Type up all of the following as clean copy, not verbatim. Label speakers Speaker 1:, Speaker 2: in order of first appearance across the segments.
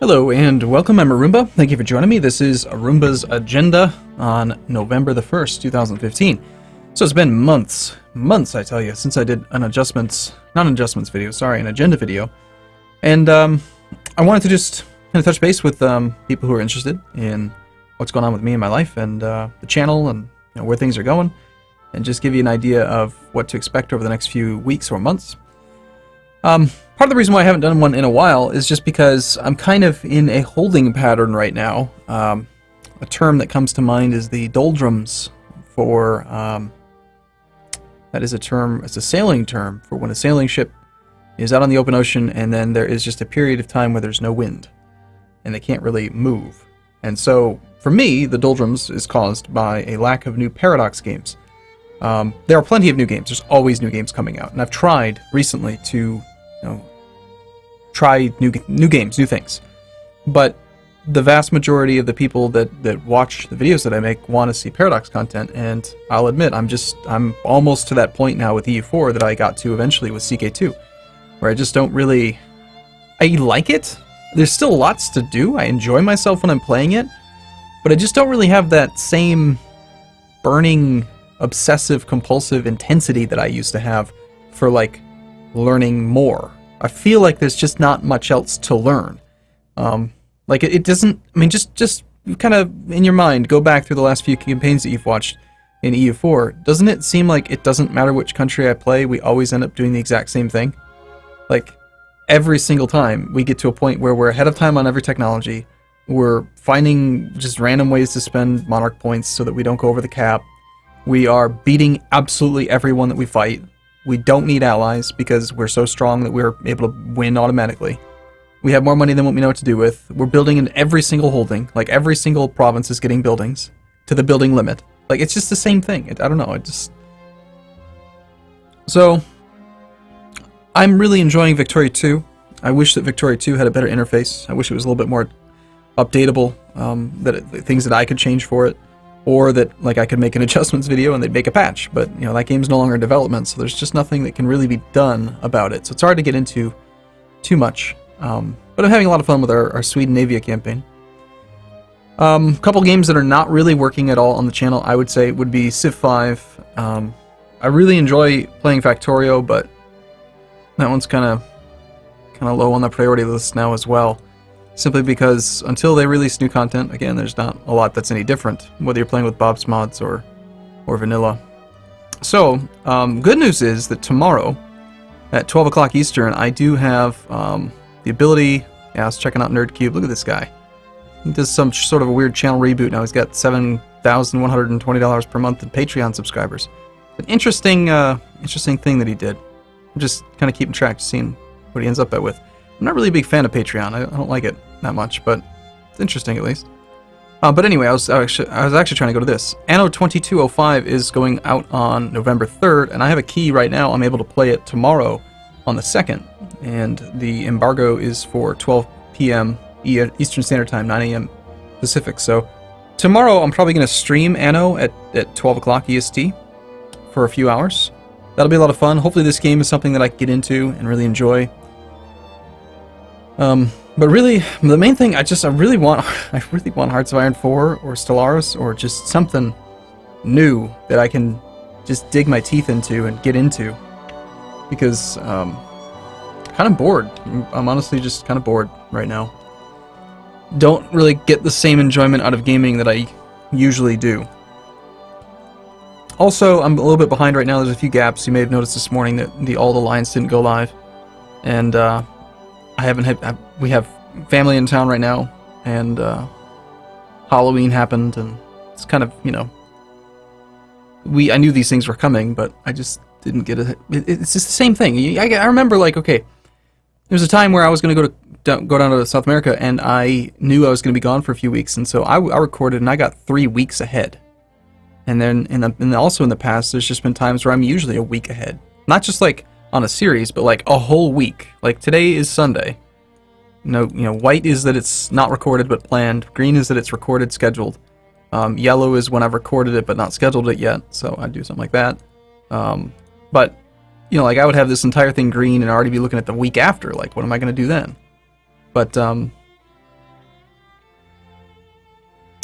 Speaker 1: Hello and welcome, I'm Arumba. Thank you for joining me. This is Arumba's Agenda on November the 1st, 2015. So it's been months I tell you, since I did an agenda video. And I wanted to just kind of touch base with people who are interested in what's going on with me in my life and the channel and where things are going, and just give you an idea of what to expect over the next few weeks or months. Part of the reason why I haven't done one in a while is just because I'm kind of in a holding pattern right now. A term that comes to mind is the doldrums for, that is a term, it's a sailing term for when a sailing ship is out on the open ocean and then there is just a period of time where there's no wind and they can't really move. And so for me, the doldrums is caused by a lack of new Paradox games. There are plenty of new games. There's always new games coming out, and I've tried recently to try new games, new things. But the vast majority of the people that watch the videos that I make want to see Paradox content, and I'll admit I'm almost to that point now with EU4 that I got to eventually with CK2, where I just don't really... I like it. There's still lots to do. I enjoy myself when I'm playing it, but I just don't really have that same burning, obsessive, compulsive intensity that I used to have for, like, learning more. I feel like there's just not much else to learn. Like, it doesn't... I mean, just kind of, in your mind, go back through the last few campaigns that you've watched in EU4. Doesn't it seem like it doesn't matter which country I play, we always end up doing the exact same thing? Like, every single time, we get to a point where we're ahead of time on every technology, we're finding just random ways to spend monarch points so that we don't go over the cap, we are beating absolutely everyone that we fight. We don't need allies because we're so strong that we're able to win automatically. We have more money than what we know what to do with. We're building in every single holding. Like, every single province is getting buildings to the building limit. Like, it's just the same thing. I don't know. So, I'm really enjoying Victoria 2. I wish that Victoria 2 had a better interface. I wish it was a little bit more updatable, things that I could change for it. Or that, like, I could make an adjustments video and they'd make a patch, but, that game's no longer in development, so there's just nothing that can really be done about it, so it's hard to get into too much. But I'm having a lot of fun with our Sweden Navia campaign. A couple games that are not really working at all on the channel, I would say, would be Civ 5. I really enjoy playing Factorio, but that one's kind of low on the priority list now as well. Simply because until they release new content, again, there's not a lot that's any different, whether you're playing with Bob's Mods or vanilla. So, good news is that tomorrow, at 12 o'clock Eastern, I do have the ability... Yeah, I was checking out NerdCube. Look at this guy. He does some sort of a weird channel reboot now. He's got $7,120 per month in Patreon subscribers. An interesting thing that he did. I'm just kind of keeping track, seeing what he ends up with. I'm not really a big fan of Patreon. I don't like it that much, but it's interesting at least. But anyway, I was actually trying to go to this. Anno 2205 is going out on November 3rd, and I have a key right now. I'm able to play it tomorrow on the 2nd, and the embargo is for 12 p.m. Eastern Standard Time, 9 a.m. Pacific. So tomorrow I'm probably going to stream Anno at 12 o'clock EST for a few hours. That'll be a lot of fun. Hopefully this game is something that I can get into and really enjoy. But really, the main thing, I really want Hearts of Iron 4 or Stellaris or just something new that I can just dig my teeth into and get into, because kind of bored. I'm honestly just kind of bored right now. Don't really get the same enjoyment out of gaming that I usually do. Also, I'm a little bit behind right now. There's a few gaps. You may have noticed this morning that all the lines didn't go live, and we have family in town right now, and Halloween happened, and it's kind of, I knew these things were coming, but I just didn't get it. It's just the same thing. I remember, like, okay, there was a time where I was going to go down to South America, and I knew I was going to be gone for a few weeks, and so I recorded, and I got 3 weeks ahead. And then also in the past, there's just been times where I'm usually a week ahead. Not just like on a series, but like a whole week. Like today is Sunday. White is that it's not recorded but planned. Green is that it's recorded, scheduled. Yellow is when I've recorded it but not scheduled it yet, so I'd do something like that. But like I would have this entire thing green and already be looking at the week after, like what am I going to do then? But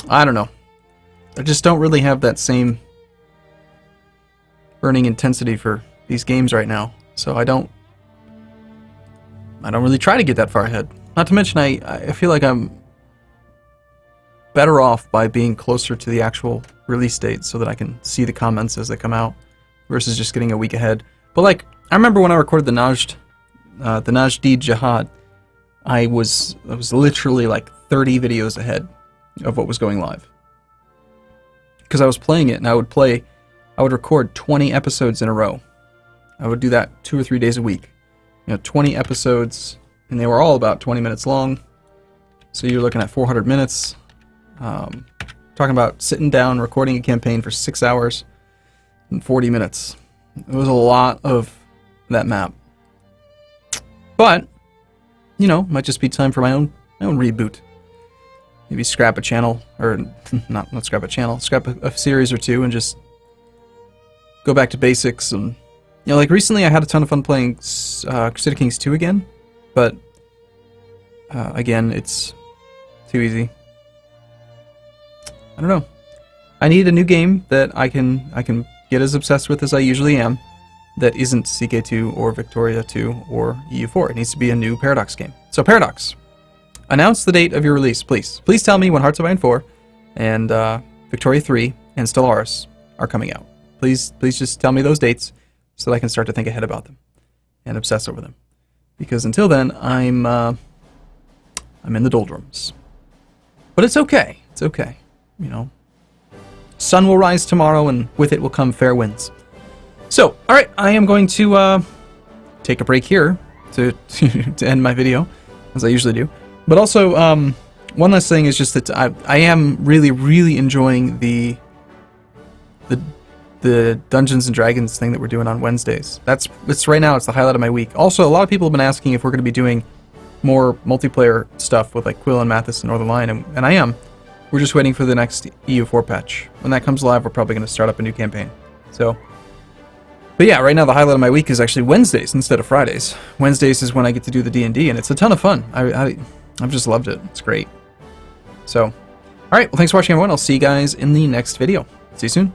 Speaker 1: I don't know. I just don't really have that same burning intensity for these games right now. So I don't really try to get that far ahead. Not to mention, I feel like I'm better off by being closer to the actual release date so that I can see the comments as they come out versus just getting a week ahead. But like, I remember when I recorded the Najd Jihad, I was literally like 30 videos ahead of what was going live. Because I was playing it, and I would record 20 episodes in a row. I would do that 2 or 3 days a week. 20 episodes, and they were all about 20 minutes long. So you're looking at 400 minutes. Talking about sitting down, recording a campaign for 6 hours and 40 minutes. It was a lot of that map. But, might just be time for my own reboot. Maybe scrap a channel, or not scrap a channel, scrap a series or two and just go back to basics. And like recently I had a ton of fun playing Crusader Kings 2 again, but again, it's too easy. I don't know. I need a new game that I can get as obsessed with as I usually am, that isn't CK2 or Victoria 2 or EU4. It needs to be a new Paradox game. So Paradox, announce the date of your release, please. Please tell me when Hearts of Iron 4 and Victoria 3 and Stellaris are coming out. Please just tell me those dates so that I can start to think ahead about them and obsess over them. Because until then, I'm in the doldrums. But it's okay. It's okay. Sun will rise tomorrow, and with it will come fair winds. So, all right, I am going to take a break here to end my video, as I usually do. But also, one last thing is just that I am really, really enjoying the Dungeons and Dragons thing that we're doing on Wednesdays. It's right now, it's the highlight of my week. Also, a lot of people have been asking if we're going to be doing more multiplayer stuff with like Quill and Mathis and Northern Lion, and I am. We're just waiting for the next EU4 patch. When that comes live, we're probably going to start up a new campaign. So, but yeah, right now the highlight of my week is actually Wednesdays instead of Fridays. Wednesdays is when I get to do the D&D, and it's a ton of fun. I've just loved it. It's great. So, all right. Well, thanks for watching, everyone. I'll see you guys in the next video. See you soon.